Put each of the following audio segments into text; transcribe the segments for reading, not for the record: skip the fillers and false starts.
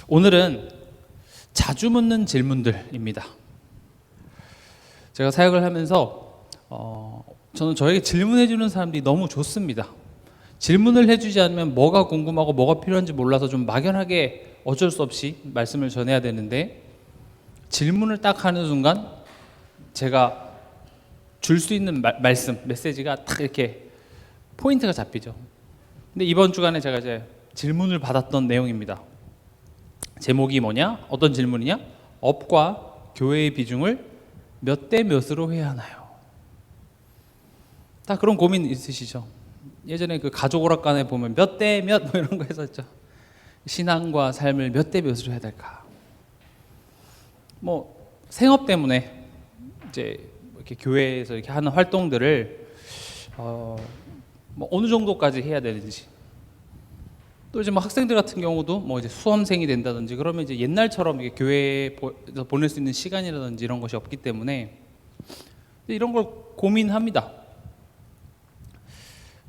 오늘은 자주 묻는 질문들입니다. 제가 사역을 하면서 저는 저에게 질문해 주는 사람들이 너무 좋습니다. 질문을 해주지 않으면 뭐가 궁금하고 뭐가 필요한지 몰라서 좀 막연하게 어쩔 수 없이 말씀을 전해야 되는데, 질문을 딱 하는 순간 제가 줄 수 있는 말씀, 메시지가 딱 이렇게 포인트가 잡히죠. 근데 이번 주간에 제가 이제 질문을 받았던 내용입니다. 제목이 뭐냐? 어떤 질문이냐? 업과 교회의 비중을 몇 대 몇으로 해야 하나요? 다 그런 고민 있으시죠? 예전에 그 가족 오락관에 보면 몇 대 몇 뭐 이런 거 했었죠. 신앙과 삶을 몇 대 몇으로 해야 될까? 뭐 생업 때문에 이제 이렇게 교회에서 이렇게 하는 활동들을 뭐 어느 정도까지 해야 되는지, 또 이제 뭐 학생들 같은 경우도 뭐 이제 수험생이 된다든지 그러면 이제 옛날처럼 이게 교회에서 보낼 수 있는 시간이라든지 이런 것이 없기 때문에 이런 걸 고민합니다.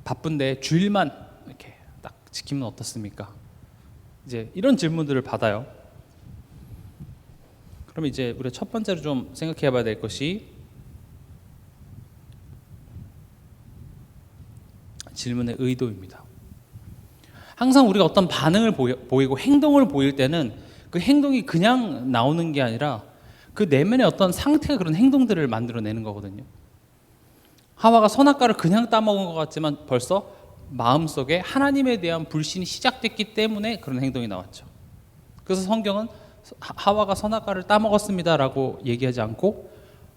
바쁜데 주일만 이렇게 딱 지키면 어떻습니까? 이제 이런 질문들을 받아요. 그럼 이제 우리가 첫 번째로 좀 생각해 봐야 될 것이 질문의 의도입니다. 항상 우리가 어떤 반응을 보이고 행동을 보일 때는 그 행동이 그냥 나오는 게 아니라 그 내면의 어떤 상태가 그런 행동들을 만들어내는 거거든요. 하와가 선악과를 그냥 따먹은 것 같지만 벌써 마음속에 하나님에 대한 불신이 시작됐기 때문에 그런 행동이 나왔죠. 그래서 성경은 하와가 선악과를 따먹었습니다라고 얘기하지 않고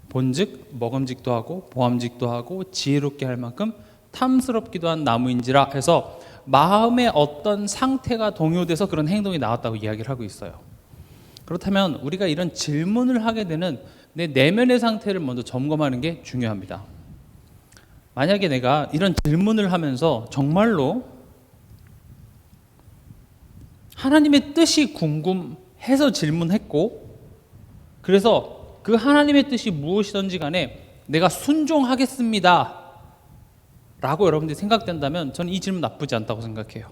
본즉 먹음직도 하고 보암직도 하고 지혜롭게 할 만큼 탐스럽기도 한 나무인지라 해서 마음의 어떤 상태가 동요돼서 그런 행동이 나왔다고 이야기를 하고 있어요. 그렇다면 우리가 이런 질문을 하게 되는 내 내면의 상태를 먼저 점검하는 게 중요합니다. 만약에 내가 이런 질문을 하면서 정말로 하나님의 뜻이 궁금해서 질문했고, 그래서 그 하나님의 뜻이 무엇이든지 간에 내가 순종하겠습니다 라고 여러분들이 생각된다면 저는 이 질문 나쁘지 않다고 생각해요.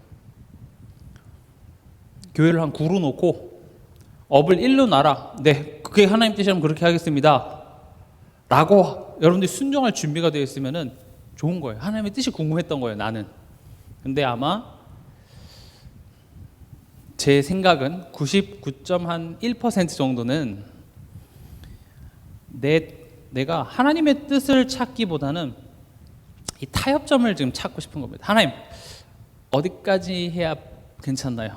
교회를 한 구로 놓고 업을 1로 놔라. 네, 그게 하나님 뜻이라면 그렇게 하겠습니다 라고 여러분들이 순종할 준비가 되어 있으면 좋은 거예요. 하나님의 뜻이 궁금했던 거예요, 나는. 근데 아마 제 생각은 99.1% 정도는 내가 하나님의 뜻을 찾기보다는 이 타협점을 지금 찾고 싶은 겁니다. 하나님, 어디까지 해야 괜찮나요?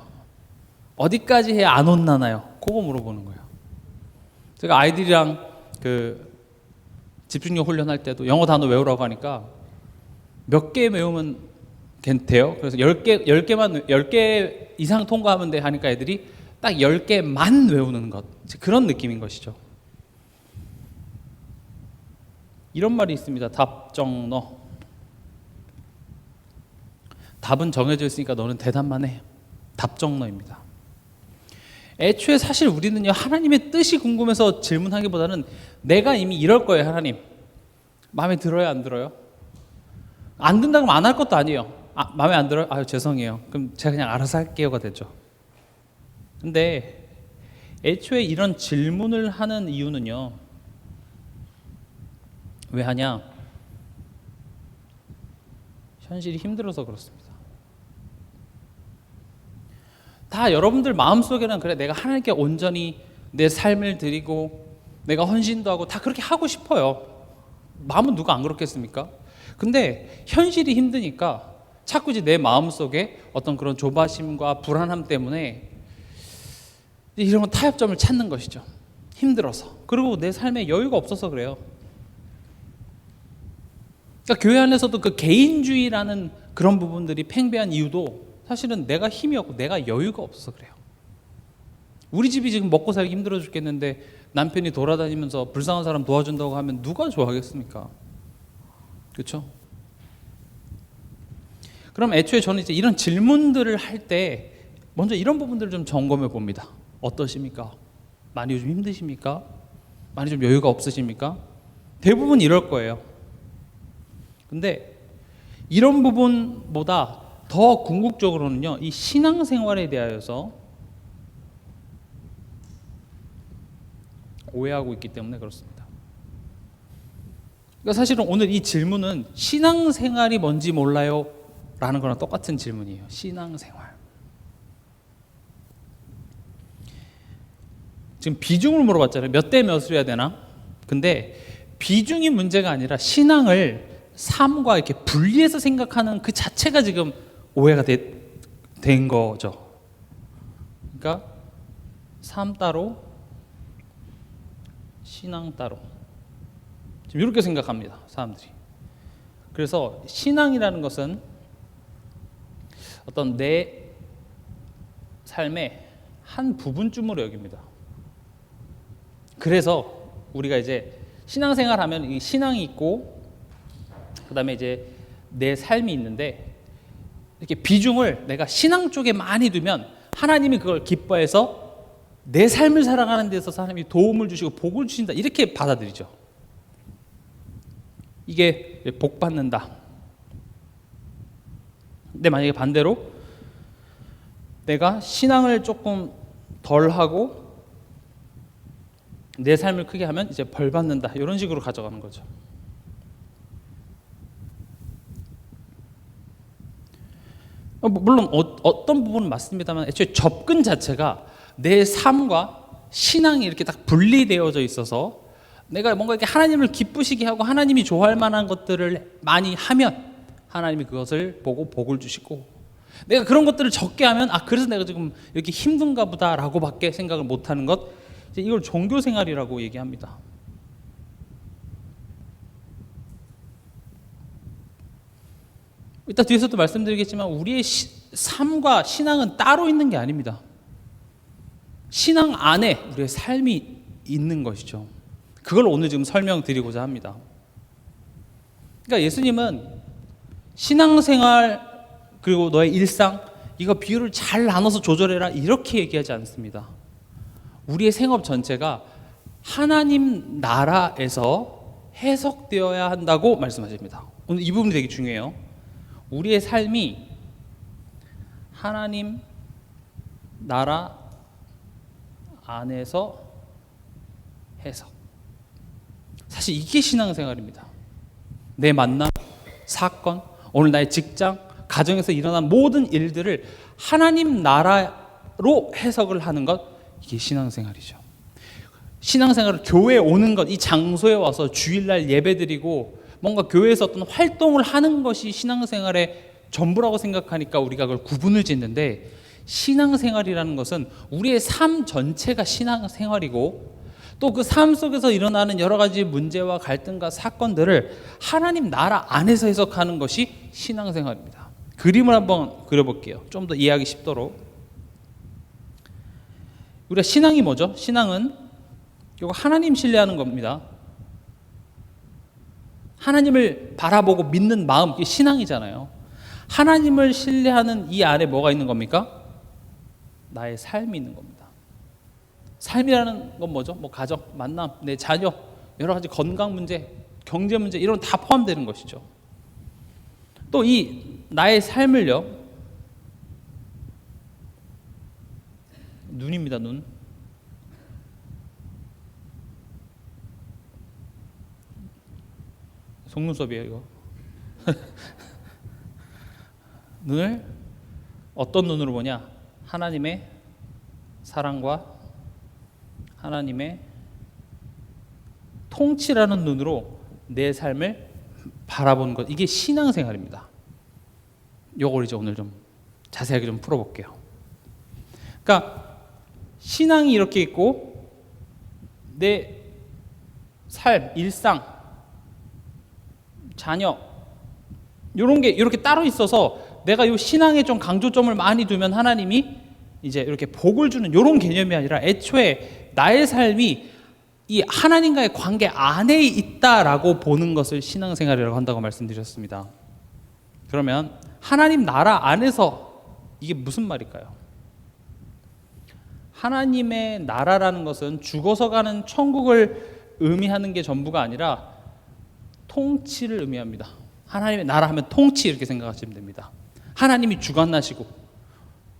어디까지 해야 안 혼나나요? 그거 물어보는 거예요. 제가 아이들이랑 그 집중력 훈련할 때도 영어 단어 외우라고 하니까 몇 개 외우면 돼요? 그래서 10개 이상 통과하면 돼 하니까 애들이 딱 10개만 외우는 것. 그런 느낌인 것이죠. 이런 말이 있습니다. 답정너. 답은 정해져 있으니까 너는 대답만 해. 답정너입니다. 애초에 사실 우리는요, 하나님의 뜻이 궁금해서 질문하기보다는 내가 이미 이럴 거예요. 하나님 마음에 들어요, 안 들어요? 안 든다고 하면 안 할 것도 아니에요. 마음에 안 들어요? 아유 죄송해요. 그럼 제가 그냥 알아서 할게요가 되죠. 근데 애초에 이런 질문을 하는 이유는요, 왜 하냐? 현실이 힘들어서 그렇습니다. 다 여러분들 마음속에는 그래, 내가 하나님께 온전히 내 삶을 드리고 내가 헌신도 하고 다 그렇게 하고 싶어요. 마음은 누가 안 그렇겠습니까? 근데 현실이 힘드니까 자꾸 이제 내 마음속에 어떤 그런 조바심과 불안함 때문에 이런 타협점을 찾는 것이죠. 힘들어서. 그리고 내 삶에 여유가 없어서 그래요. 그러니까 교회 안에서도 그 개인주의라는 그런 부분들이 팽배한 이유도 사실은 내가 힘이 없고 내가 여유가 없어서 그래요. 우리 집이 지금 먹고 살기 힘들어 죽겠는데 남편이 돌아다니면서 불쌍한 사람 도와준다고 하면 누가 좋아하겠습니까? 그렇죠? 그럼 애초에 저는 이제 이런 질문들을 할 때 먼저 이런 부분들을 좀 점검해 봅니다. 어떠십니까? 많이 요즘 힘드십니까? 많이 좀 여유가 없으십니까? 대부분 이럴 거예요. 근데 이런 부분보다 더 궁극적으로는요, 이 신앙생활에 대하여서 오해하고 있기 때문에 그렇습니다. 그러니까 사실은 오늘 이 질문은 신앙생활이 뭔지 몰라요? 라는 거랑 똑같은 질문이에요. 신앙생활. 지금 비중을 물어봤잖아요. 몇 대 몇을 해야 되나? 근데 비중이 문제가 아니라 신앙을 삶과 이렇게 분리해서 생각하는 그 자체가 지금 오해가 된 거죠. 그러니까 삶 따로, 신앙 따로. 지금 이렇게 생각합니다, 사람들이. 그래서 신앙이라는 것은 어떤 내 삶의 한 부분쯤으로 여깁니다. 그래서 우리가 이제 신앙생활하면 이 신앙이 있고 그다음에 이제 내 삶이 있는데 이렇게 비중을 내가 신앙 쪽에 많이 두면 하나님이 그걸 기뻐해서 내 삶을 살아가는 데서 하나님이 도움을 주시고 복을 주신다 이렇게 받아들이죠. 이게 복 받는다. 근데 만약에 반대로 내가 신앙을 조금 덜 하고 내 삶을 크게 하면 이제 벌 받는다 이런 식으로 가져가는 거죠. 물론 어떤 부분은 맞습니다만 애초에 접근 자체가 내 삶과 신앙이 이렇게 딱 분리되어져 있어서 내가 뭔가 이렇게 하나님을 기쁘시게 하고 하나님이 좋아할 만한 것들을 많이 하면 하나님이 그것을 보고 복을 주시고 내가 그런 것들을 적게 하면 그래서 내가 지금 이렇게 힘든가 보다라고 밖에 생각을 못하는 것, 이걸 종교생활이라고 얘기합니다. 이따 뒤에서도 말씀드리겠지만 우리의 삶과 신앙은 따로 있는 게 아닙니다. 신앙 안에 우리의 삶이 있는 것이죠. 그걸 오늘 지금 설명드리고자 합니다. 그러니까 예수님은 신앙생활 그리고 너의 일상 이거 비율을 잘 나눠서 조절해라 이렇게 얘기하지 않습니다. 우리의 생업 전체가 하나님 나라에서 해석되어야 한다고 말씀하십니다. 오늘 이 부분이 되게 중요해요. 우리의 삶이 하나님 나라 안에서 해석. 사실 이게 신앙생활입니다. 내 만남, 사건, 오늘 나의 직장, 가정에서 일어난 모든 일들을 하나님 나라로 해석을 하는 것, 이게 신앙생활이죠. 신앙생활은 교회에 오는 것, 이 장소에 와서 주일날 예배드리고 뭔가 교회에서 어떤 활동을 하는 것이 신앙생활의 전부라고 생각하니까 우리가 그걸 구분을 짓는데, 신앙생활이라는 것은 우리의 삶 전체가 신앙생활이고 또 그 삶 속에서 일어나는 여러 가지 문제와 갈등과 사건들을 하나님 나라 안에서 해석하는 것이 신앙생활입니다. 그림을 한번 그려볼게요. 좀 더 이해하기 쉽도록. 우리가 신앙이 뭐죠? 신앙은 결국 하나님 신뢰하는 겁니다. 하나님을 바라보고 믿는 마음, 이게 신앙이잖아요. 하나님을 신뢰하는 이 안에 뭐가 있는 겁니까? 나의 삶이 있는 겁니다. 삶이라는 건 뭐죠? 뭐 가정, 만남, 내 자녀, 여러 가지 건강 문제, 경제 문제 이런 다 포함되는 것이죠. 또 이 나의 삶을요, 눈입니다. 눈. 속눈썹이에요 이거. 눈을 어떤 눈으로 보냐? 하나님의 사랑과 하나님의 통치라는 눈으로 내 삶을 바라보는 것, 이게 신앙생활입니다. 요걸 이제 오늘 좀 자세하게 좀 풀어볼게요. 그러니까 신앙이 이렇게 있고 내 삶, 일상, 자녀 이런 게 이렇게 따로 있어서 내가 이 신앙에 좀 강조점을 많이 두면 하나님이 이제 이렇게 복을 주는 이런 개념이 아니라 애초에 나의 삶이 이 하나님과의 관계 안에 있다라고 보는 것을 신앙생활이라고 한다고 말씀드렸습니다. 그러면 하나님 나라 안에서 이게 무슨 말일까요? 하나님의 나라라는 것은 죽어서 가는 천국을 의미하는 게 전부가 아니라 통치를 의미합니다. 하나님의 나라 하면 통치 이렇게 생각하시면 됩니다. 하나님이 주관하시고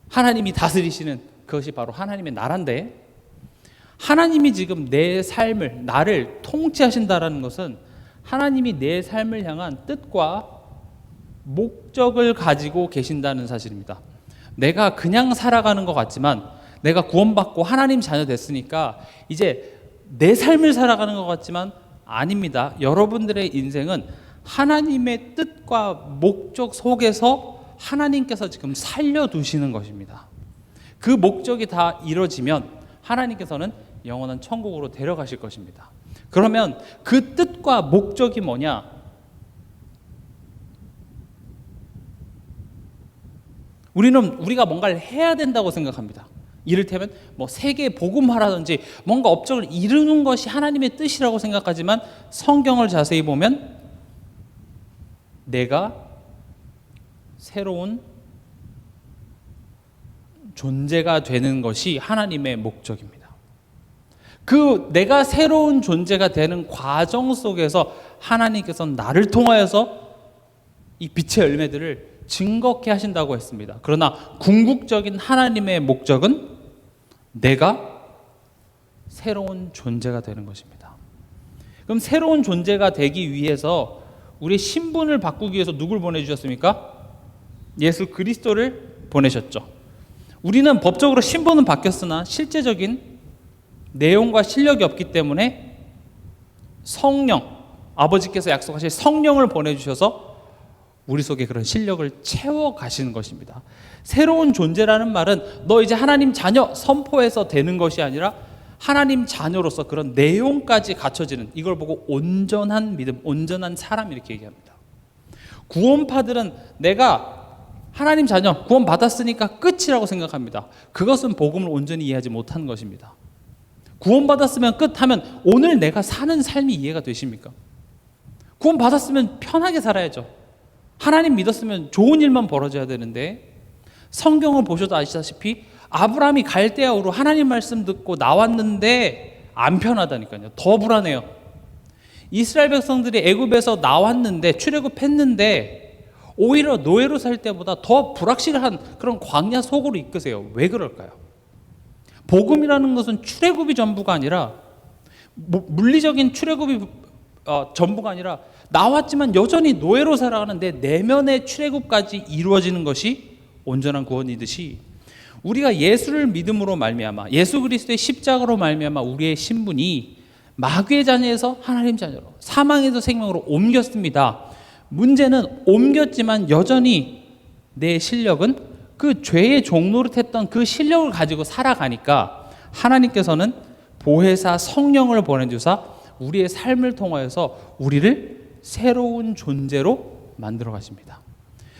하나님이 다스리시는 그것이 바로 하나님의 나라인데, 하나님이 지금 내 삶을, 나를 통치하신다라는 것은 하나님이 내 삶을 향한 뜻과 목적을 가지고 계신다는 사실입니다. 내가 그냥 살아가는 것 같지만, 내가 구원받고 하나님 자녀 됐으니까 이제 내 삶을 살아가는 것 같지만 아닙니다. 여러분들의 인생은 하나님의 뜻과 목적 속에서 하나님께서 지금 살려두시는 것입니다. 그 목적이 다 이루어지면 하나님께서는 영원한 천국으로 데려가실 것입니다. 그러면 그 뜻과 목적이 뭐냐? 우리가 뭔가를 해야 된다고 생각합니다. 이를테면 세계 복음화라든지 뭔가 업적을 이루는 것이 하나님의 뜻이라고 생각하지만, 성경을 자세히 보면 내가 새로운 존재가 되는 것이 하나님의 목적입니다. 그 내가 새로운 존재가 되는 과정 속에서 하나님께서는 나를 통하여서 이 빛의 열매들을 증거케 하신다고 했습니다. 그러나 궁극적인 하나님의 목적은 내가 새로운 존재가 되는 것입니다. 그럼 새로운 존재가 되기 위해서 우리의 신분을 바꾸기 위해서 누굴 보내주셨습니까? 예수 그리스도를 보내셨죠. 우리는 법적으로 신분은 바뀌었으나 실제적인 내용과 실력이 없기 때문에 성령, 아버지께서 약속하신 성령을 보내주셔서 우리 속에 그런 실력을 채워 가시는 것입니다. 새로운 존재라는 말은 너 이제 하나님 자녀 선포해서 되는 것이 아니라 하나님 자녀로서 그런 내용까지 갖춰지는, 이걸 보고 온전한 믿음, 온전한 사람 이렇게 얘기합니다. 구원파들은 내가 하나님 자녀 구원 받았으니까 끝이라고 생각합니다. 그것은 복음을 온전히 이해하지 못한 것입니다. 구원 받았으면 끝하면 오늘 내가 사는 삶이 이해가 되십니까? 구원 받았으면 편하게 살아야죠. 하나님 믿었으면 좋은 일만 벌어져야 되는데, 성경을 보셔도 아시다시피 아브라함이 갈대아우로 하나님 말씀 듣고 나왔는데 안 편하다니까요. 더 불안해요. 이스라엘 백성들이 애굽에서 나왔는데, 출애굽했는데 오히려 노예로 살 때보다 더 불확실한 그런 광야 속으로 이끄세요. 왜 그럴까요? 복음이라는 것은 출애굽이 전부가 아니라, 물리적인 출애굽이 전부가 아니라, 나왔지만 여전히 노예로 살아가는 내 내면의 출애굽까지 이루어지는 것이 온전한 구원이듯이, 우리가 예수를 믿음으로 말미암아, 예수 그리스도의 십자가로 말미암아 우리의 신분이 마귀의 자녀에서 하나님 자녀로, 사망에서 생명으로 옮겼습니다. 문제는 옮겼지만 여전히 내 실력은 그 죄의 종노릇했던 그 실력을 가지고 살아가니까 하나님께서는 보혜사 성령을 보내주사 우리의 삶을 통하여서 우리를 새로운 존재로 만들어 가십니다.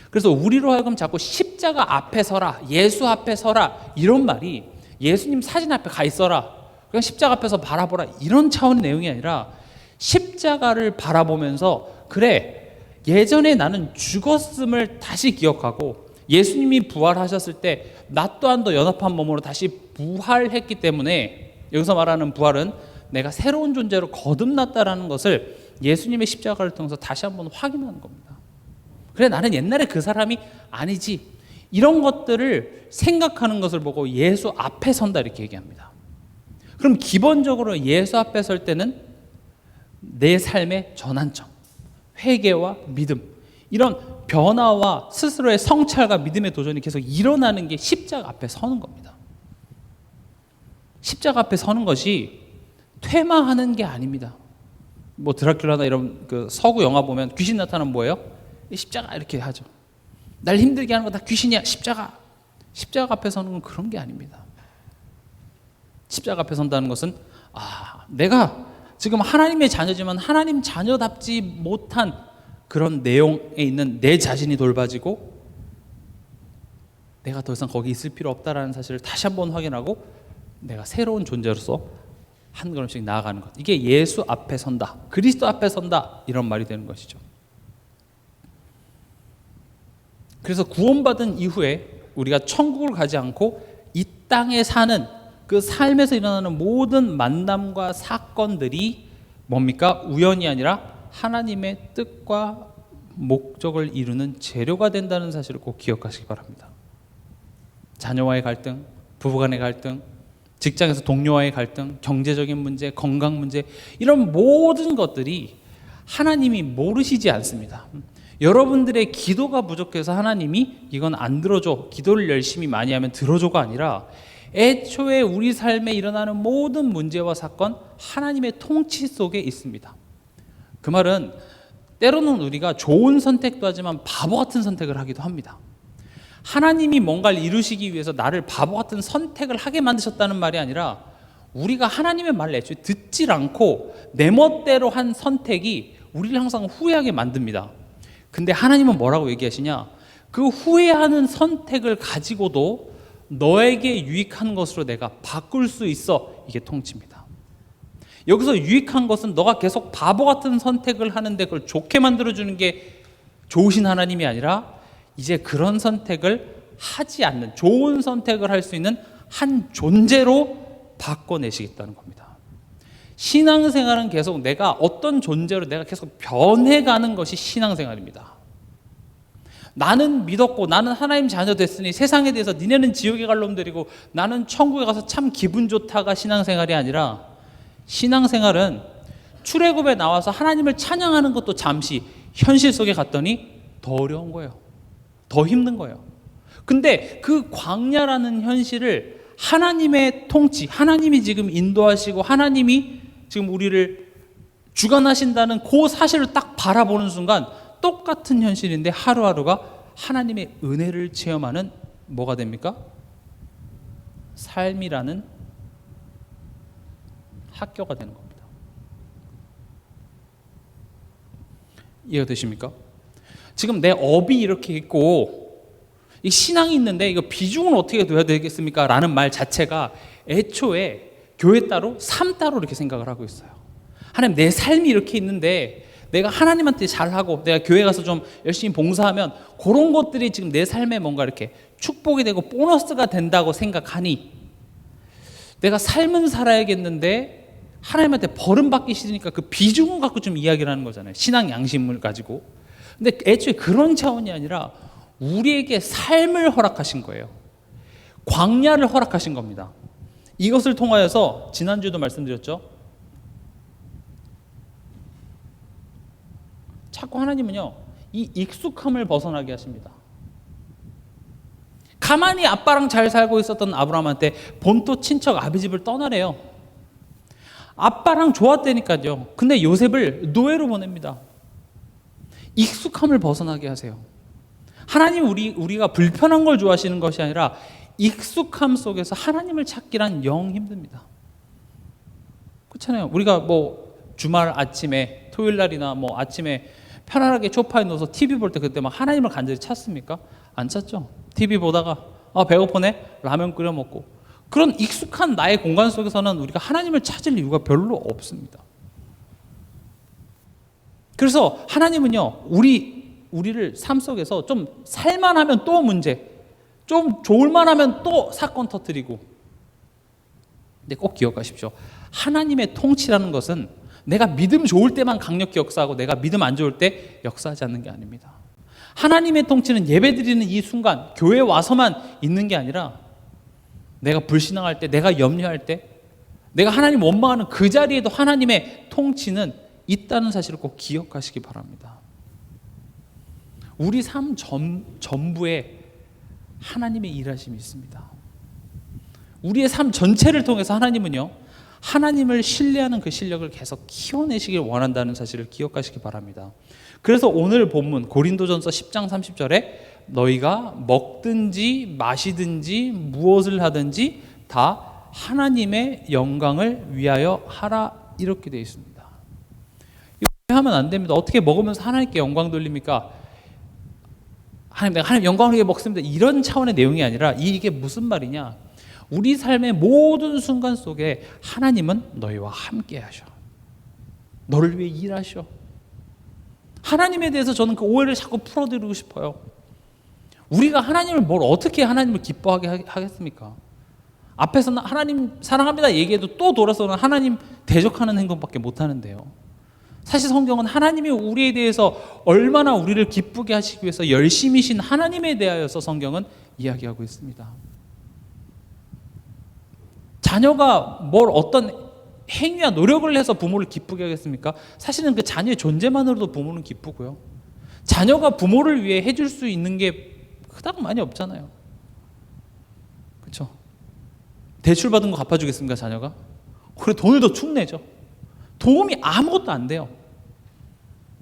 그래서 우리로 하여금 자꾸 십자가 앞에 서라, 예수 앞에 서라, 이런 말이 예수님 사진 앞에 가 있어라, 그냥 십자가 앞에서 바라보라, 이런 차원의 내용이 아니라, 십자가를 바라보면서 그래, 예전에 나는 죽었음을 다시 기억하고 예수님이 부활하셨을 때 나 또한 더 연합한 몸으로 다시 부활했기 때문에, 여기서 말하는 부활은 내가 새로운 존재로 거듭났다라는 것을 예수님의 십자가를 통해서 다시 한번 확인하는 겁니다. 그래, 나는 옛날에 그 사람이 아니지, 이런 것들을 생각하는 것을 보고 예수 앞에 선다 이렇게 얘기합니다. 그럼 기본적으로 예수 앞에 설 때는 내 삶의 전환점, 회개와 믿음, 이런 변화와 스스로의 성찰과 믿음의 도전이 계속 일어나는 게 십자가 앞에 서는 겁니다. 십자가 앞에 서는 것이 퇴마하는 게 아닙니다. 드라큘라나 이런 그 서구 영화 보면 귀신 나타나면 뭐예요? 십자가 이렇게 하죠. 날 힘들게 하는 거 다 귀신이야, 십자가. 십자가 앞에 서는 건 그런 게 아닙니다. 십자가 앞에 선다는 것은 내가 지금 하나님의 자녀지만 하나님 자녀답지 못한 그런 내용에 있는 내 자신이 돌봐지고 내가 더 이상 거기 있을 필요 없다라는 사실을 다시 한번 확인하고 내가 새로운 존재로서 한 걸음씩 나아가는 것, 이게 예수 앞에 선다, 그리스도 앞에 선다, 이런 말이 되는 것이죠. 그래서 구원받은 이후에 우리가 천국을 가지 않고 이 땅에 사는 그 삶에서 일어나는 모든 만남과 사건들이 뭡니까? 우연이 아니라 하나님의 뜻과 목적을 이루는 재료가 된다는 사실을 꼭 기억하시기 바랍니다. 자녀와의 갈등, 부부간의 갈등, 직장에서 동료와의 갈등, 경제적인 문제, 건강 문제, 이런 모든 것들이 하나님이 모르시지 않습니다. 여러분들의 기도가 부족해서 하나님이 이건 안 들어줘, 기도를 열심히 많이 하면 들어줘가 아니라 애초에 우리 삶에 일어나는 모든 문제와 사건, 하나님의 통치 속에 있습니다. 그 말은 때로는 우리가 좋은 선택도 하지만 바보 같은 선택을 하기도 합니다. 하나님이 뭔가를 이루시기 위해서 나를 바보 같은 선택을 하게 만드셨다는 말이 아니라 우리가 하나님의 말을 애초에 듣질 않고 내 멋대로 한 선택이 우리를 항상 후회하게 만듭니다. 근데 하나님은 뭐라고 얘기하시냐? 그 후회하는 선택을 가지고도 너에게 유익한 것으로 내가 바꿀 수 있어. 이게 통치입니다. 여기서 유익한 것은 너가 계속 바보 같은 선택을 하는데 그걸 좋게 만들어주는 게 좋으신 하나님이 아니라 이제 그런 선택을 하지 않는, 좋은 선택을 할 수 있는 한 존재로 바꿔내시겠다는 겁니다. 신앙생활은 계속 내가 어떤 존재로 내가 계속 변해가는 것이 신앙생활입니다. 나는 믿었고 나는 하나님 자녀 됐으니 세상에 대해서 니네는 지옥에 갈 놈들이고 나는 천국에 가서 참 기분 좋다가 신앙생활이 아니라, 신앙생활은 출애굽에 나와서 하나님을 찬양하는 것도 잠시 현실 속에 갔더니 더 어려운 거예요. 더 힘든 거예요. 근데 그 광야라는 현실을 하나님의 통치, 하나님이 지금 인도하시고 하나님이 지금 우리를 주관하신다는 그 사실을 딱 바라보는 순간 똑같은 현실인데 하루하루가 하나님의 은혜를 체험하는 뭐가 됩니까? 삶이라는 학교가 되는 겁니다. 이해가 되십니까? 지금 내 업이 이렇게 있고 이 신앙이 있는데 이거 비중은 어떻게 둬야 되겠습니까? 라는 말 자체가 애초에 교회 따로 삶 따로 이렇게 생각을 하고 있어요. 하나님, 내 삶이 이렇게 있는데 내가 하나님한테 잘하고 내가 교회 가서 좀 열심히 봉사하면 그런 것들이 지금 내 삶에 뭔가 이렇게 축복이 되고 보너스가 된다고 생각하니 내가 삶은 살아야겠는데 하나님한테 벌은받기 싫으니까 그 비중을 갖고 좀 이야기를 하는 거잖아요. 신앙 양심을 가지고. 근데 애초에 그런 차원이 아니라 우리에게 삶을 허락하신 거예요. 광야를 허락하신 겁니다. 이것을 통하여서 지난주에도 말씀드렸죠. 자꾸 하나님은요, 이 익숙함을 벗어나게 하십니다. 가만히 아빠랑 잘 살고 있었던 아브라함한테 본토 친척 아비 집을 떠나래요. 아빠랑 좋았다니까요. 근데 요셉을 노예로 보냅니다. 익숙함을 벗어나게 하세요. 하나님, 우리가 불편한 걸 좋아하시는 것이 아니라 익숙함 속에서 하나님을 찾기란 영 힘듭니다. 그렇잖아요. 우리가 뭐 주말 아침에, 토요일 날이나 뭐 아침에 편안하게 소파에 누워서 TV 볼 때 그때 막 하나님을 간절히 찾습니까? 안 찾죠. TV 보다가 배고프네? 라면 끓여 먹고. 그런 익숙한 나의 공간 속에서는 우리가 하나님을 찾을 이유가 별로 없습니다. 그래서 하나님은요, 우리를 삶 속에서 좀 살만하면 또 문제, 좀 좋을만하면 또 사건 터뜨리고. 근데 꼭 기억하십시오. 하나님의 통치라는 것은 내가 믿음 좋을 때만 강력히 역사하고 내가 믿음 안 좋을 때 역사하지 않는 게 아닙니다. 하나님의 통치는 예배드리는 이 순간 교회에 와서만 있는 게 아니라 내가 불신앙할 때, 내가 염려할 때, 내가 하나님 원망하는 그 자리에도 하나님의 통치는 있다는 사실을 꼭 기억하시기 바랍니다. 우리 삶 전부에 하나님의 일하심이 있습니다. 우리의 삶 전체를 통해서 하나님은요, 하나님을 신뢰하는 그 실력을 계속 키워내시길 원한다는 사실을 기억하시기 바랍니다. 그래서 오늘 본문 고린도전서 10장 30절에 너희가 먹든지 마시든지 무엇을 하든지 다 하나님의 영광을 위하여 하라, 이렇게 되어 있습니다. 이렇게 하면 안 됩니다. 어떻게 먹으면서 하나님께 영광 돌립니까? 하나님 영광을 위해 먹습니다. 이런 차원의 내용이 아니라 이게 무슨 말이냐? 우리 삶의 모든 순간 속에 하나님은 너희와 함께 하셔. 너를 위해 일하셔. 하나님에 대해서 저는 그 오해를 자꾸 풀어드리고 싶어요. 우리가 하나님을 어떻게 하나님을 기뻐하게 하겠습니까? 앞에서는 하나님 사랑합니다 얘기해도 또 돌아서는 하나님 대적하는 행동밖에 못하는데요. 사실 성경은 하나님이 우리에 대해서 얼마나 우리를 기쁘게 하시기 위해서 열심히신 하나님에 대하여서 성경은 이야기하고 있습니다. 자녀가 뭘 어떤 행위와 노력을 해서 부모를 기쁘게 하겠습니까? 사실은 그 자녀의 존재만으로도 부모는 기쁘고요. 자녀가 부모를 위해 해줄 수 있는 게 그닥 많이 없잖아요. 그렇죠? 대출 받은 거 갚아주겠습니까, 자녀가? 그래 돈을 더 축 내죠. 도움이 아무것도 안 돼요.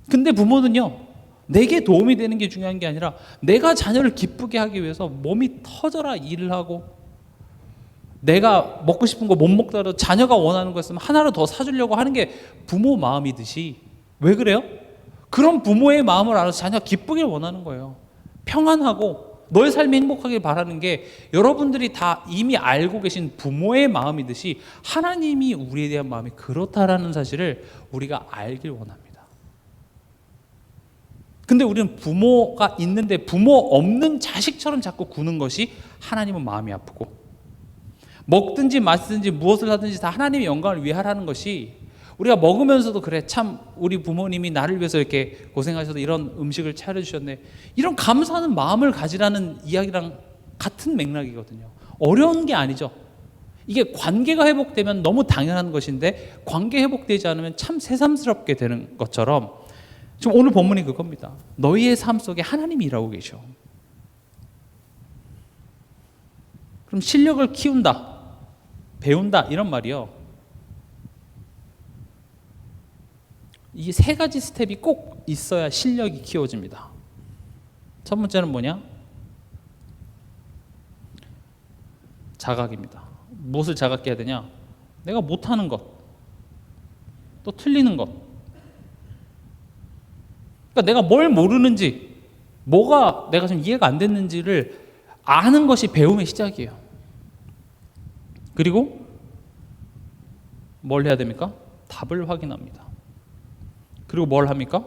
근데 부모는요, 내게 도움이 되는 게 중요한 게 아니라 내가 자녀를 기쁘게 하기 위해서 몸이 터져라 일을 하고, 내가 먹고 싶은 거 못 먹더라도 자녀가 원하는 거 있으면 하나를 더 사주려고 하는 게 부모 마음이듯이, 왜 그래요? 그런 부모의 마음을 알아서 자녀가 기쁘길 원하는 거예요. 평안하고 너의 삶이 행복하길 바라는 게 여러분들이 다 이미 알고 계신 부모의 마음이듯이 하나님이 우리에 대한 마음이 그렇다라는 사실을 우리가 알길 원합니다. 근데 우리는 부모가 있는데 부모 없는 자식처럼 자꾸 구는 것이 하나님은 마음이 아프고, 먹든지 마시든지 무엇을 하든지 다 하나님의 영광을 위해 하라는 것이, 우리가 먹으면서도 그래 참 우리 부모님이 나를 위해서 이렇게 고생하셔서 이런 음식을 차려주셨네, 이런 감사하는 마음을 가지라는 이야기랑 같은 맥락이거든요. 어려운 게 아니죠. 이게 관계가 회복되면 너무 당연한 것인데 관계 회복되지 않으면 참 새삼스럽게 되는 것처럼 지금 오늘 본문이 그겁니다. 너희의 삶 속에 하나님이 일하고 계셔. 그럼 실력을 키운다, 배운다 이런 말이요, 이 세 가지 스텝이 꼭 있어야 실력이 키워집니다. 첫 번째는 뭐냐? 자각입니다. 무엇을 자각해야 되냐? 내가 못하는 것, 또 틀리는 것. 그러니까 내가 뭘 모르는지, 뭐가 내가 좀 이해가 안 됐는지를 아는 것이 배움의 시작이에요. 그리고 뭘 해야 됩니까? 답을 확인합니다. 그리고 뭘 합니까?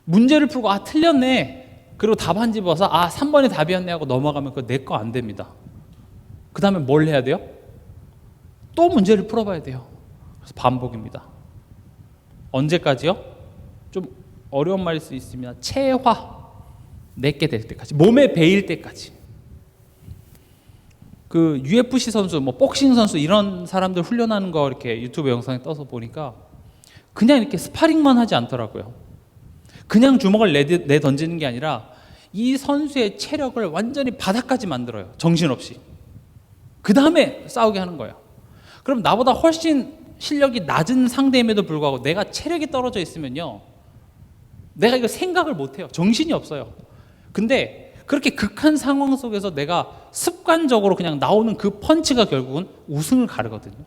문제를 풀고 틀렸네, 그리고 답 한 집 와서 3번이 답이었네 하고 넘어가면 그거 내 거 안 됩니다. 그 다음에 뭘 해야 돼요? 또 문제를 풀어봐야 돼요. 그래서 반복입니다. 언제까지요? 좀 어려운 말일 수 있습니다. 체화, 내게 될 때까지, 몸에 배일 때까지. 그 UFC 선수, 뭐 복싱 선수 이런 사람들 훈련하는 거 이렇게 유튜브 영상에 떠서 보니까 그냥 이렇게 스파링만 하지 않더라고요. 그냥 주먹을 내 던지는 게 아니라 이 선수의 체력을 완전히 바닥까지 만들어요. 정신없이. 그 다음에 싸우게 하는 거예요. 그럼 나보다 훨씬 실력이 낮은 상대임에도 불구하고 내가 체력이 떨어져 있으면요, 내가 이거 생각을 못해요. 정신이 없어요. 근데 그렇게 극한 상황 속에서 내가 습관적으로 그냥 나오는 그 펀치가 결국은 우승을 가르거든요.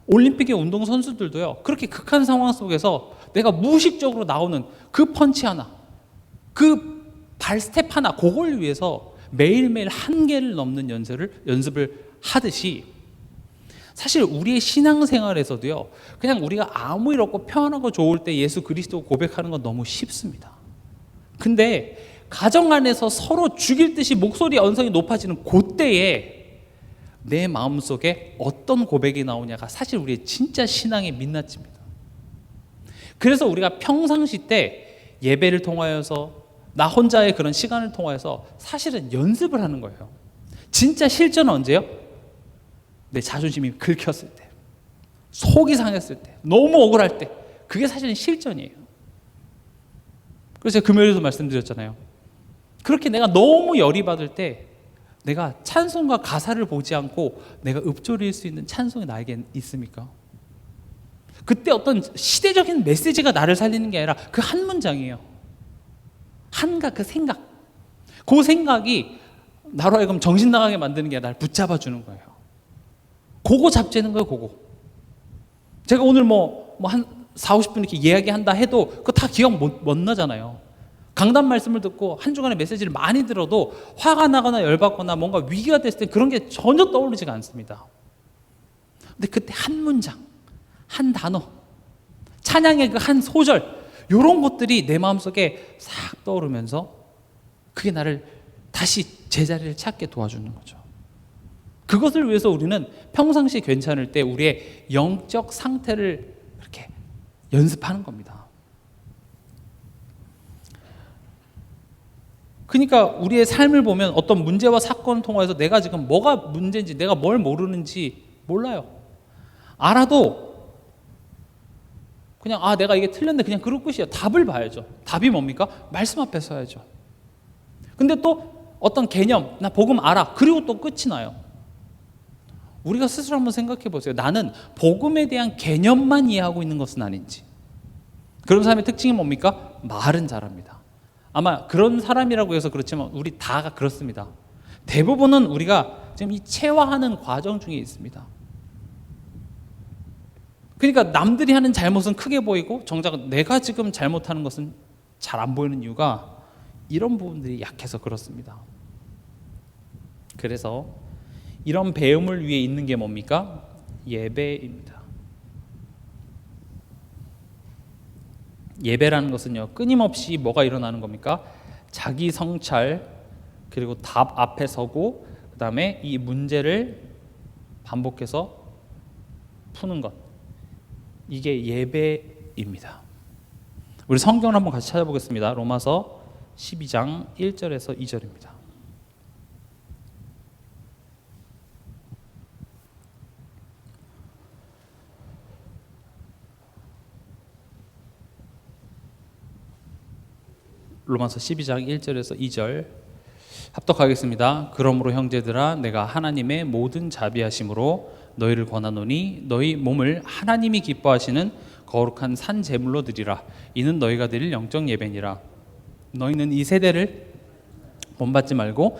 올림픽의 운동선수들도요, 그렇게 극한 상황 속에서 내가 무의식적으로 나오는 그 펀치 하나, 그 발 스텝 하나, 그걸 위해서 매일매일 한계를 넘는 연습을 하듯이, 사실 우리의 신앙생활에서도요, 그냥 우리가 아무 일 없고 편안하고 좋을 때 예수 그리스도 고백하는 건 너무 쉽습니다. 근데 가정 안에서 서로 죽일 듯이 목소리 언성이 높아지는 그때에 내 마음속에 어떤 고백이 나오냐가 사실 우리의 진짜 신앙의 민낯입니다. 그래서 우리가 평상시 때 예배를 통하여서 나 혼자의 그런 시간을 통하여서 사실은 연습을 하는 거예요. 진짜 실전은 언제요? 내 자존심이 긁혔을 때, 속이 상했을 때, 너무 억울할 때, 그게 사실은 실전이에요. 그래서 제가 금요일에도 말씀드렸잖아요. 그렇게 내가 너무 열이 받을 때 내가 찬송과 가사를 보지 않고 내가 읊조릴 수 있는 찬송이 나에게 있습니까? 그때 어떤 시대적인 메시지가 나를 살리는 게 아니라 그 한 문장이에요. 그 생각, 그 생각이 나로 하여금 정신 나가게 만드는 게 아니라 나를 붙잡아 주는 거예요. 그거 잡지는 거예요. 그거. 제가 오늘 한 40, 50분 이렇게 이야기한다 해도 그거 다 기억 못 나잖아요. 강단 말씀을 듣고 한 주간의 메시지를 많이 들어도 화가 나거나 열받거나 뭔가 위기가 됐을 때 그런 게 전혀 떠오르지가 않습니다. 근데 그때 한 문장, 한 단어, 찬양의 그 한 소절, 이런 것들이 내 마음속에 싹 떠오르면서 그게 나를 다시 제자리를 찾게 도와주는 거죠. 그것을 위해서 우리는 평상시 괜찮을 때 우리의 영적 상태를 이렇게 연습하는 겁니다. 그러니까 우리의 삶을 보면 어떤 문제와 사건을 통해서 내가 지금 뭐가 문제인지, 내가 뭘 모르는지 몰라요. 알아도 그냥 내가 이게 틀렸는데 그냥 그럴 끝이야. 답을 봐야죠. 답이 뭡니까? 말씀 앞에 서야죠. 근데 또 어떤 개념, 나 복음 알아. 그리고 또 끝이 나요. 우리가 스스로 한번 생각해 보세요. 나는 복음에 대한 개념만 이해하고 있는 것은 아닌지. 그런 사람의 특징이 뭡니까? 말은 잘합니다. 아마 그런 사람이라고 해서 그렇지만 우리 다 그렇습니다. 대부분은 우리가 지금 이 체화하는 과정 중에 있습니다. 그러니까 남들이 하는 잘못은 크게 보이고 정작 내가 지금 잘못하는 것은 잘 안 보이는 이유가 이런 부분들이 약해서 그렇습니다. 그래서 이런 배움을 위해 있는 게 뭡니까? 예배입니다. 예배라는 것은요, 끊임없이 뭐가 일어나는 겁니까? 자기 성찰, 그리고 답 앞에 서고, 그 다음에 이 문제를 반복해서 푸는 것. 이게 예배입니다. 우리 성경을 한번 같이 찾아보겠습니다. 로마서 12장 1절에서 2절입니다. 로마서 12장 1절에서 2절 합독하겠습니다. 그러므로 형제들아, 내가 하나님의 모든 자비하심으로 너희를 권하노니 너희 몸을 하나님이 기뻐하시는 거룩한 산 제물로 드리라. 이는 너희가 드릴 영적 예배니라. 너희는 이 세대를 본받지 말고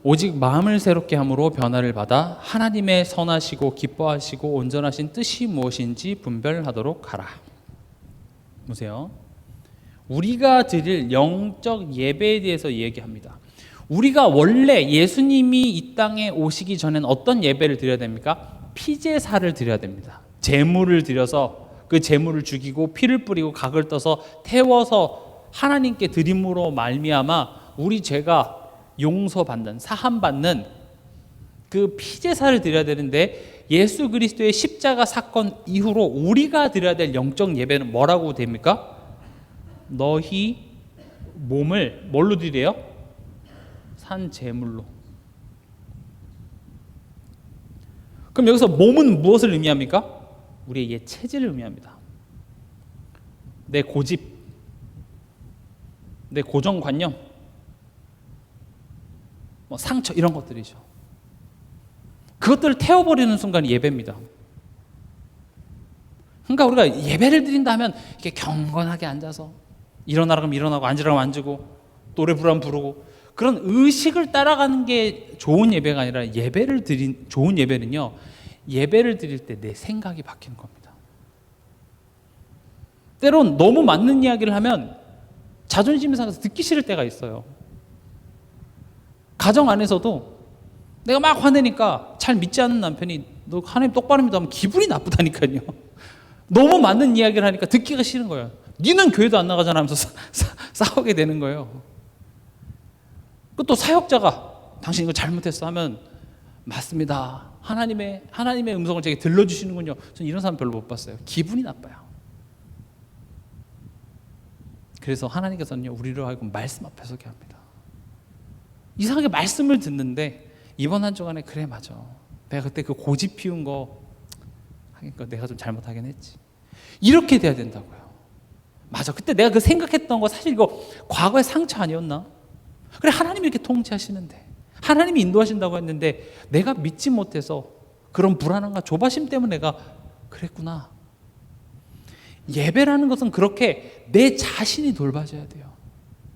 오직 마음을 새롭게 함으로 변화를 받아 하나님의 선하시고 기뻐하시고 온전하신 뜻이 무엇인지 분별하도록 하라. 보세요. 우리가 드릴 영적 예배에 대해서 얘기합니다. 우리가 원래 예수님이 이 땅에 오시기 전에는 어떤 예배를 드려야 됩니까? 피제사를 드려야 됩니다. 제물을 드려서 그 제물을 죽이고 피를 뿌리고 각을 떠서 태워서 하나님께 드림으로 말미암아 우리 죄가 용서받는, 사함받는 그 피제사를 드려야 되는데, 예수 그리스도의 십자가 사건 이후로 우리가 드려야 될 영적 예배는 뭐라고 됩니까? 너희 몸을 뭘로 드려요? 산 제물로. 그럼 여기서 몸은 무엇을 의미합니까? 우리의 옛 체질을 의미합니다. 내 고집, 내 고정관념, 상처, 이런 것들이죠. 그것들을 태워버리는 순간이 예배입니다. 그러니까 우리가 예배를 드린다면 이렇게 경건하게 앉아서 일어나라 그러면 일어나고 앉으라 그러면 앉고 노래 부르면 부르고 그런 의식을 따라가는 게 좋은 예배가 아니라, 좋은 예배는요, 예배를 드릴 때 내 생각이 바뀌는 겁니다. 때론 너무 맞는 이야기를 하면 자존심이 상해서 듣기 싫을 때가 있어요. 가정 안에서도 내가 막 화내니까 잘 믿지 않는 남편이 너 하나님 똑바로 믿어 하면 기분이 나쁘다니까요. 너무 맞는 이야기를 하니까 듣기가 싫은 거예요. 니는 교회도 안 나가잖아 하면서 싸우게 되는 거예요. 또 사역자가 당신 이거 잘못했어 하면 맞습니다. 하나님의 음성을 제게 들려주시는군요. 저는 이런 사람 별로 못 봤어요. 기분이 나빠요. 그래서 하나님께서는요, 우리를 하여금 말씀 앞에 서게 합니다. 이상하게 말씀을 듣는데 이번 한 주간에 그래 맞아. 내가 그때 그 고집 피운 거 하니까 내가 좀 잘못하긴 했지. 이렇게 돼야 된다고요. 맞아. 그때 내가 그 생각했던 거 사실 이거 과거의 상처 아니었나? 그래, 하나님이 이렇게 통치하시는데, 하나님이 인도하신다고 했는데 내가 믿지 못해서 그런 불안함과 조바심 때문에 내가 그랬구나. 예배라는 것은 그렇게 내 자신이 돌봐줘야 돼요.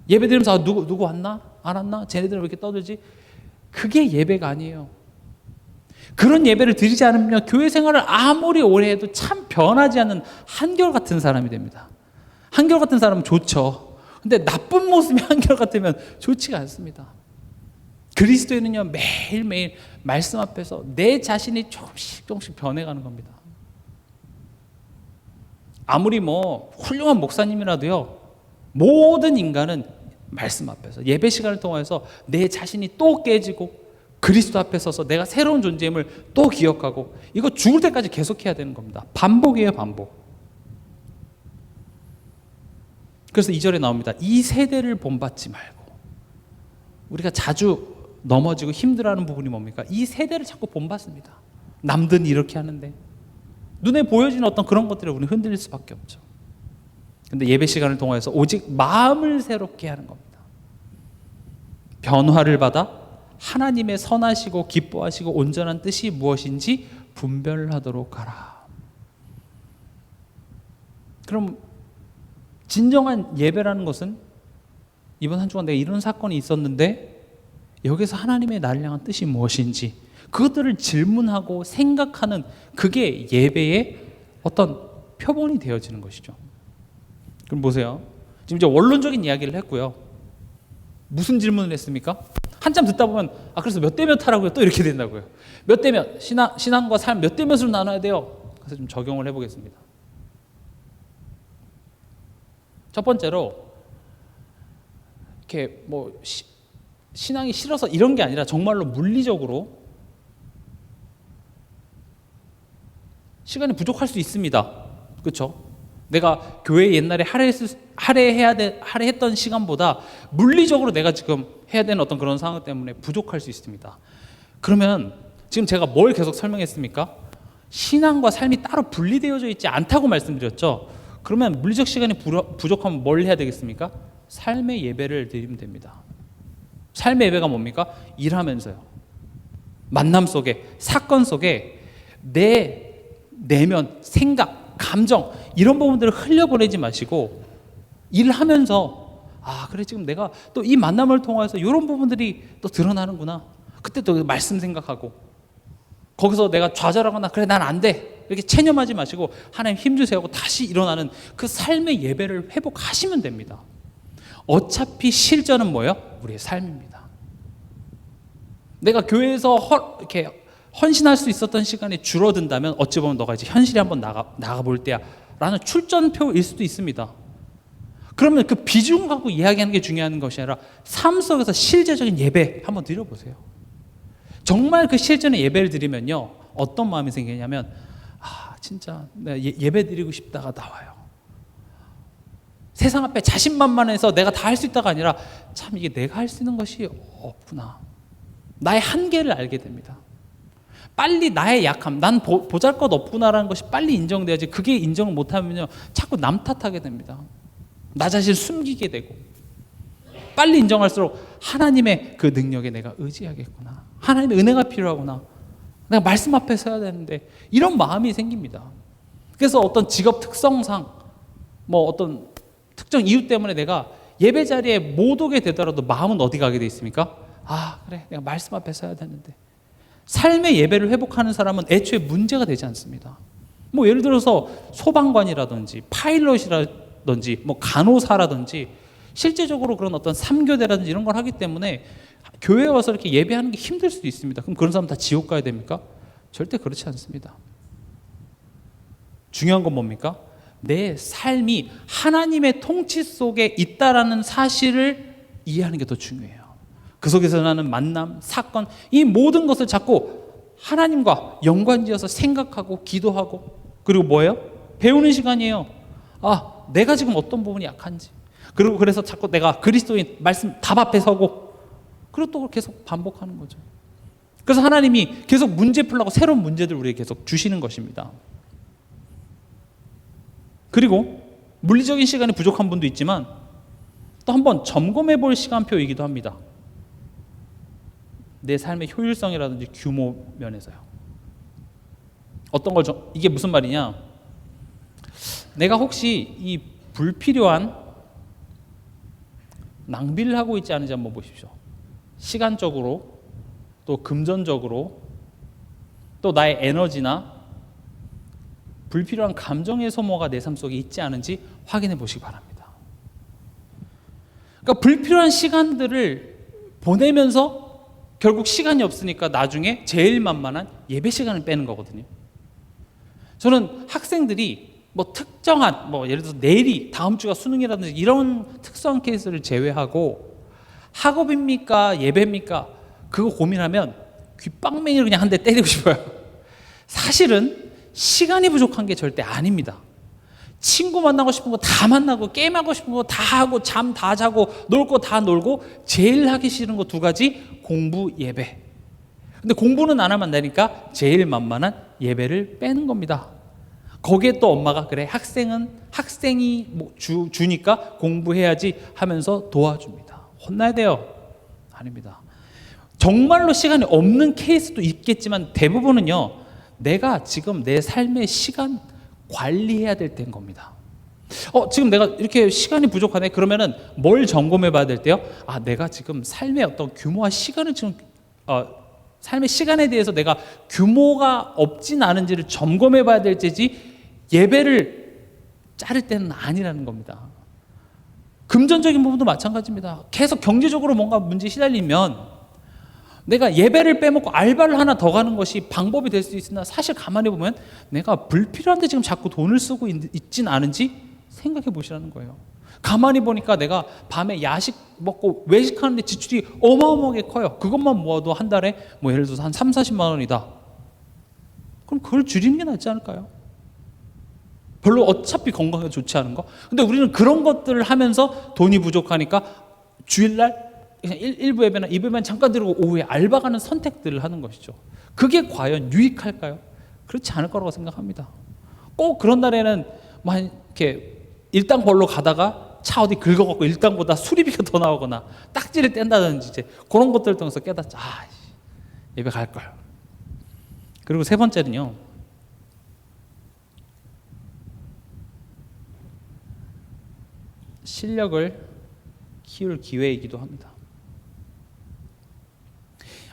예배 드리면서 누구 왔나? 안 왔나? 쟤네들은 왜 이렇게 떠들지? 그게 예배가 아니에요. 그런 예배를 드리지 않으면 교회 생활을 아무리 오래 해도 참 변하지 않는 한결같은 사람이 됩니다. 한결같은 사람은 좋죠. 근데 나쁜 모습이 한결같으면 좋지가 않습니다. 그리스도인은요, 매일매일 말씀 앞에서 내 자신이 조금씩 변해가는 겁니다. 아무리 훌륭한 목사님이라도요, 모든 인간은 말씀 앞에서 예배 시간을 통해서 내 자신이 또 깨지고 그리스도 앞에 서서 내가 새로운 존재임을 또 기억하고, 이거 죽을 때까지 계속해야 되는 겁니다. 반복이에요, 반복. 그래서 2절에 나옵니다. 이 세대를 본받지 말고. 우리가 자주 넘어지고 힘들어하는 부분이 뭡니까? 이 세대를 자꾸 본받습니다. 남들은 이렇게 하는데 눈에 보여지는 어떤 그런 것들에 우리는 흔들릴 수밖에 없죠. 근데 예배 시간을 통해서 오직 마음을 새롭게 하는 겁니다. 변화를 받아 하나님의 선하시고 기뻐하시고 온전한 뜻이 무엇인지 분별하도록 하라. 그럼 진정한 예배라는 것은 이번 한 주간 내가 이런 사건이 있었는데 여기서 하나님의 나를 향한 뜻이 무엇인지 그것들을 질문하고 생각하는 그게 예배의 어떤 표본이 되어지는 것이죠. 그럼 보세요. 지금 이제 원론적인 이야기를 했고요. 무슨 질문을 했습니까? 한참 듣다 보면 그래서 몇 대 몇 하라고요? 또 이렇게 된다고요. 몇 대 몇, 신앙과 삶 몇 대 몇으로 나눠야 돼요? 그래서 좀 적용을 해보겠습니다. 첫 번째로 이렇게 뭐 신앙이 싫어서 이런 게 아니라 정말로 물리적으로 시간이 부족할 수 있습니다. 그렇죠? 내가 교회 옛날에 할애했던 시간보다 물리적으로 내가 지금 해야 되는 어떤 그런 상황 때문에 부족할 수 있습니다. 그러면 지금 제가 뭘 계속 설명했습니까? 신앙과 삶이 따로 분리되어져 있지 않다고 말씀드렸죠. 그러면 물리적 시간이 부족하면 뭘 해야 되겠습니까? 삶의 예배를 드리면 됩니다. 삶의 예배가 뭡니까? 일하면서요. 만남 속에, 사건 속에 내 내면, 생각, 감정 이런 부분들을 흘려보내지 마시고 일하면서 그래 지금 내가 또 이 만남을 통해서 이런 부분들이 또 드러나는구나. 그때 또 말씀 생각하고 거기서 내가 좌절하거나 그래 난 안 돼 이렇게 체념하지 마시고 하나님 힘주세요 하고 다시 일어나는 그 삶의 예배를 회복하시면 됩니다. 어차피 실전은 뭐예요? 우리의 삶입니다. 내가 교회에서 이렇게 헌신할 수 있었던 시간이 줄어든다면 어찌 보면 너가 이제 현실에 한번 나가볼 때야 라는 출전표일 수도 있습니다. 그러면 그 비중 갖고 이야기하는 게 중요한 것이 아니라 삶 속에서 실제적인 예배 한번 드려보세요. 정말 그 실전의 예배를 드리면요 어떤 마음이 생기냐면 진짜 내가 예배 드리고 싶다가 나와요. 세상 앞에 자신만만해서 내가 다 할 수 있다가 아니라 참 이게 내가 할 수 있는 것이 없구나. 나의 한계를 알게 됩니다. 빨리 나의 약함, 난 보잘것없구나라는 것이 빨리 인정돼야지 그게 인정을 못하면요 자꾸 남 탓하게 됩니다. 나 자신을 숨기게 되고 빨리 인정할수록 하나님의 그 능력에 내가 의지하겠구나. 하나님의 은혜가 필요하구나. 내가 말씀 앞에 서야 되는데 이런 마음이 생깁니다. 그래서 어떤 직업 특성상 뭐 어떤 특정 이유 때문에 내가 예배 자리에 못 오게 되더라도 마음은 어디 가게 돼 있습니까? 그래 내가 말씀 앞에 서야 되는데 삶의 예배를 회복하는 사람은 애초에 문제가 되지 않습니다. 뭐 예를 들어서 소방관이라든지 파일럿이라든지 뭐 간호사라든지 실제적으로 그런 어떤 3교대라든지 이런 걸 하기 때문에 교회에 와서 이렇게 예배하는 게 힘들 수도 있습니다. 그럼 그런 사람 다 지옥 가야 됩니까? 절대 그렇지 않습니다. 중요한 건 뭡니까? 내 삶이 하나님의 통치 속에 있다라는 사실을 이해하는 게 더 중요해요. 그 속에서 나는 만남, 사건 이 모든 것을 자꾸 하나님과 연관지어서 생각하고 기도하고 그리고 뭐예요? 배우는 시간이에요. 내가 지금 어떤 부분이 약한지 그리고 그래서 자꾸 내가 그리스도인 말씀 답 앞에 서고 그리고 또 계속 반복하는 거죠. 그래서 하나님이 계속 문제 풀라고 새로운 문제들 우리에게 계속 주시는 것입니다. 그리고 물리적인 시간이 부족한 분도 있지만 또 한번 점검해 볼 시간표이기도 합니다. 내 삶의 효율성이라든지 규모 면에서요. 어떤 걸 이게 무슨 말이냐? 내가 혹시 이 불필요한 낭비를 하고 있지 않은지 한번 보십시오. 시간적으로 또 금전적으로 또 나의 에너지나 불필요한 감정의 소모가 내 삶 속에 있지 않은지 확인해 보시기 바랍니다. 그러니까 불필요한 시간들을 보내면서 결국 시간이 없으니까 나중에 제일 만만한 예배 시간을 빼는 거거든요. 저는 학생들이 뭐 특정한 예를 들어서 내일이 다음 주가 수능이라든지 이런 특수한 케이스를 제외하고 학업입니까 예배입니까 그거 고민하면 귓방맹이를 그냥 한 대 때리고 싶어요. 사실은 시간이 부족한 게 절대 아닙니다. 친구 만나고 싶은 거 다 만나고, 게임하고 싶은 거 다 하고, 잠 다 자고, 놀 거 다 놀고, 제일 하기 싫은 거 두 가지, 공부, 예배. 근데 공부는 안 하면 안 되니까 제일 만만한 예배를 빼는 겁니다. 거기에 또 엄마가 그래, 학생이 뭐 주니까 공부해야지 하면서 도와줍니다. 혼나야 돼요? 아닙니다. 정말로 시간이 없는 케이스도 있겠지만 대부분은요, 내가 지금 내 삶의 시간 관리해야 될 때인 겁니다. 지금 내가 이렇게 시간이 부족하네. 그러면은 뭘 점검해 봐야 될 때요? 내가 지금 삶의 어떤 규모와 시간을 지금 삶의 시간에 대해서 내가 규모가 없진 않은지를 점검해 봐야 될 때지, 예배를 자를 때는 아니라는 겁니다. 금전적인 부분도 마찬가지입니다. 계속 경제적으로 뭔가 문제에 시달리면 내가 예배를 빼먹고 알바를 하나 더 가는 것이 방법이 될 수 있으나, 사실 가만히 보면 내가 불필요한데 지금 자꾸 돈을 쓰고 있진 않은지 생각해 보시라는 거예요. 가만히 보니까 내가 밤에 야식 먹고 외식하는데 지출이 어마어마하게 커요. 그것만 모아도 한 달에 뭐 예를 들어서 한 3, 40만 원이다. 그럼 그걸 줄이는 게 낫지 않을까요? 별로 어차피 건강에 좋지 않은 거. 근데 우리는 그런 것들을 하면서 돈이 부족하니까 주일날 그냥 1부 예배나 2부 예배만 잠깐 드리고 오후에 알바 가는 선택들을 하는 것이죠. 그게 과연 유익할까요? 그렇지 않을 거라고 생각합니다. 꼭 그런 날에는 막 이렇게 일당벌로 가다가 차 어디 긁어갖고 일당보다 수리비가 더 나오거나 딱지를 뗀다든지 이제 그런 것들을 통해서 깨닫자. 예배 갈 걸. 그리고 세 번째는요, 실력을 키울 기회이기도 합니다.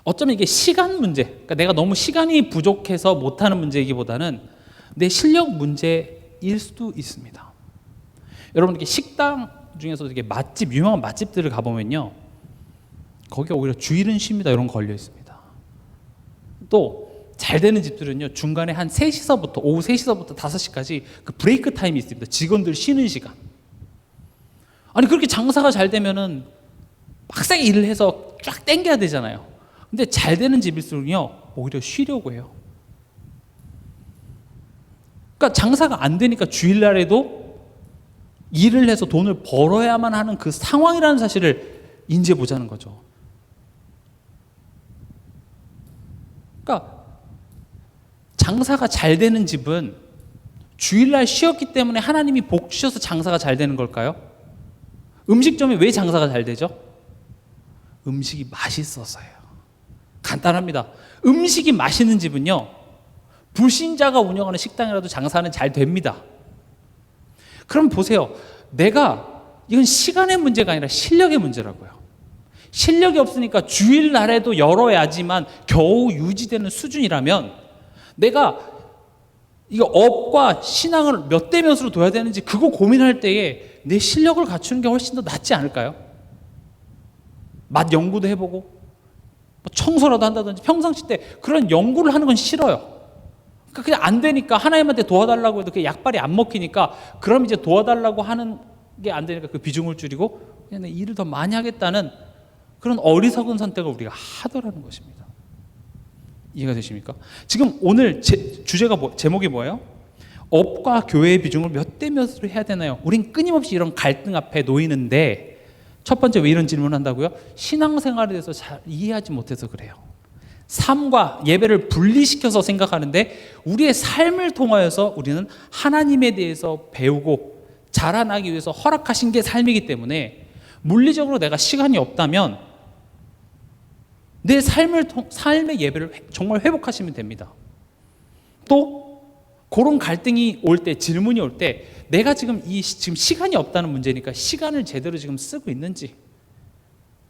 어쩌면 이게 시간 문제, 그러니까 내가 너무 시간이 부족해서 못하는 문제이기보다는 내 실력 문제일 수도 있습니다. 여러분, 이렇게 식당 중에서도 이렇게 유명한 맛집들을 가보면요, 거기가 오히려 주일은 쉽니다 이런 거 걸려 있습니다. 또 잘 되는 집들은요, 중간에 한 3시서부터 오후 3시서부터 5시까지 그 브레이크 타임이 있습니다. 직원들 쉬는 시간. 아니, 그렇게 장사가 잘 되면은 빡세게 일을 해서 쫙 땡겨야 되잖아요. 근데 잘 되는 집일수록요, 오히려 쉬려고 해요. 그러니까 장사가 안 되니까 주일날에도 일을 해서 돈을 벌어야만 하는 그 상황이라는 사실을 인지해 보자는 거죠. 그러니까 장사가 잘 되는 집은 주일날 쉬었기 때문에 하나님이 복 주셔서 장사가 잘 되는 걸까요? 음식점이 왜 장사가 잘 되죠? 음식이 맛있어서요. 간단합니다. 음식이 맛있는 집은요, 불신자가 운영하는 식당이라도 장사는 잘 됩니다. 그럼 보세요. 이건 시간의 문제가 아니라 실력의 문제라고요. 실력이 없으니까 주일날에도 열어야지만 겨우 유지되는 수준이라면, 내가 이거 업과 신앙을 몇 대 몇으로 둬야 되는지 그거 고민할 때에 내 실력을 갖추는 게 훨씬 더 낫지 않을까요? 맛 연구도 해보고 청소라도 한다든지, 평상시 때 그런 연구를 하는 건 싫어요. 그러니까 그냥 안 되니까 하나님한테 도와달라고 해도 그게 약발이 안 먹히니까, 그럼 이제 도와달라고 하는 게 안 되니까 그 비중을 줄이고 그냥 내 일을 더 많이 하겠다는 그런 어리석은 선택을 우리가 하더라는 것입니다. 이해가 되십니까? 지금 오늘 제목이 뭐예요? 업과 교회의 비중을 몇 대 몇으로 해야 되나요? 우린 끊임없이 이런 갈등 앞에 놓이는데, 첫 번째 왜 이런 질문을 한다고요? 신앙생활에 대해서 잘 이해하지 못해서 그래요. 삶과 예배를 분리시켜서 생각하는데, 우리의 삶을 통하여서 우리는 하나님에 대해서 배우고 자라나기 위해서 허락하신 게 삶이기 때문에, 물리적으로 내가 시간이 없다면 내 삶의 예배를 정말 회복하시면 됩니다. 또 그런 갈등이 올 때, 질문이 올 때, 내가 지금 시간이 없다는 문제니까 시간을 제대로 지금 쓰고 있는지,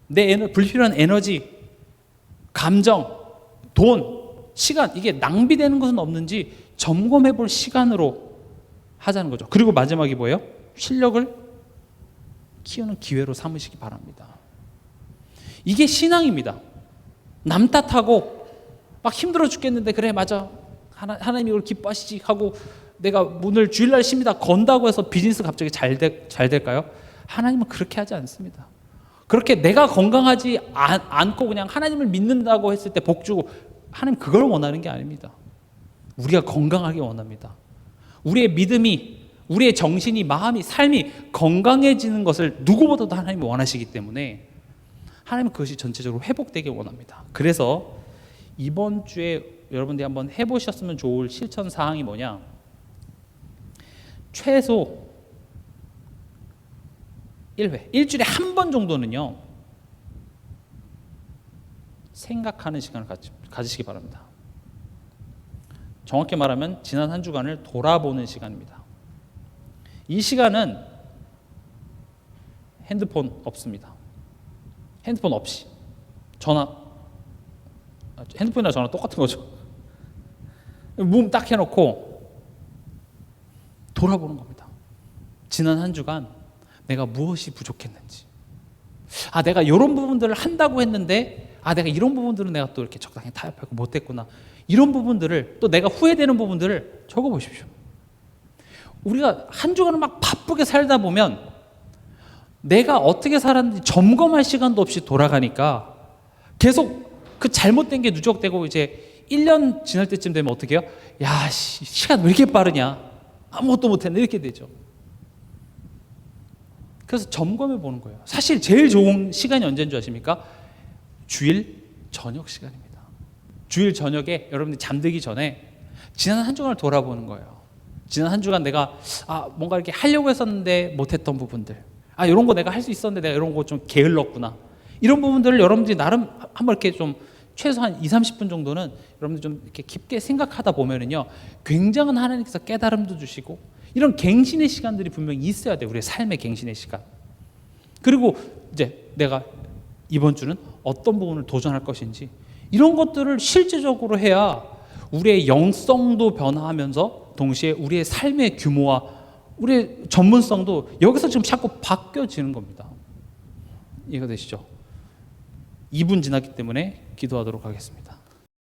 내 불필요한 에너지, 감정, 돈, 시간, 이게 낭비되는 것은 없는지 점검해 볼 시간으로 하자는 거죠. 그리고 마지막이 뭐예요? 실력을 키우는 기회로 삼으시기 바랍니다. 이게 신앙입니다. 남 탓하고 막 힘들어 죽겠는데, 그래 맞아, 하나님이 이걸 기뻐하시지 하고 내가 오늘 주일날 쉽니다 건다고 해서 비즈니스 갑자기 잘 될까요? 하나님은 그렇게 하지 않습니다. 그렇게 내가 건강하지 않고 그냥 하나님을 믿는다고 했을 때 복 주고, 하나님 그걸 원하는 게 아닙니다. 우리가 건강하게 원합니다. 우리의 믿음이 우리의 정신이, 마음이, 삶이 건강해지는 것을 누구보다도 하나님이 원하시기 때문에 하나님은 그것이 전체적으로 회복되길 원합니다. 그래서 이번 주에 여러분들이 한번 해보셨으면 좋을 실천 사항이 뭐냐? 최소 1회, 일주일에 한 번 정도는요, 생각하는 시간을 가지시기 바랍니다. 정확히 말하면 지난 한 주간을 돌아보는 시간입니다. 이 시간은 핸드폰 없습니다. 핸드폰 없이 핸드폰이나 전화 똑같은 거죠. 몸 딱 해놓고 돌아보는 겁니다. 지난 한 주간 내가 무엇이 부족했는지, 내가 이런 부분들을 한다고 했는데 내가 이런 부분들은 내가 또 이렇게 적당히 타협하고 못했구나, 이런 부분들을, 또 내가 후회되는 부분들을 적어보십시오. 우리가 한 주간을 막 바쁘게 살다 보면 내가 어떻게 살았는지 점검할 시간도 없이 돌아가니까 계속 그 잘못된 게 누적되고, 이제 1년 지날 때쯤 되면 어떻게 해요? 야, 시간 왜 이렇게 빠르냐, 아무것도 못했네, 이렇게 되죠. 그래서 점검해 보는 거예요. 사실 제일 좋은 시간이 언제인 줄 아십니까? 주일 저녁 시간입니다. 주일 저녁에 여러분들이 잠들기 전에 지난 한 주간을 돌아보는 거예요. 지난 한 주간 내가 뭔가 이렇게 하려고 했었는데 못했던 부분들, 이런 거 내가 할 수 있었는데 내가 이런 거 좀 게을렀구나, 이런 부분들을 여러분들이 나름 한번 이렇게 좀 최소한 20-30분 정도는 여러분들 좀 이렇게 깊게 생각하다 보면은요, 굉장한 하나님께서 깨달음도 주시고, 이런 갱신의 시간들이 분명히 있어야 돼요. 우리의 삶의 갱신의 시간. 그리고 이제 내가 이번 주는 어떤 부분을 도전할 것인지, 이런 것들을 실제적으로 해야 우리의 영성도 변화하면서 동시에 우리의 삶의 규모와 우리의 전문성도 여기서 지금 자꾸 바뀌어지는 겁니다. 이해가 되시죠? 2분 지났기 때문에 기도하도록 하겠습니다.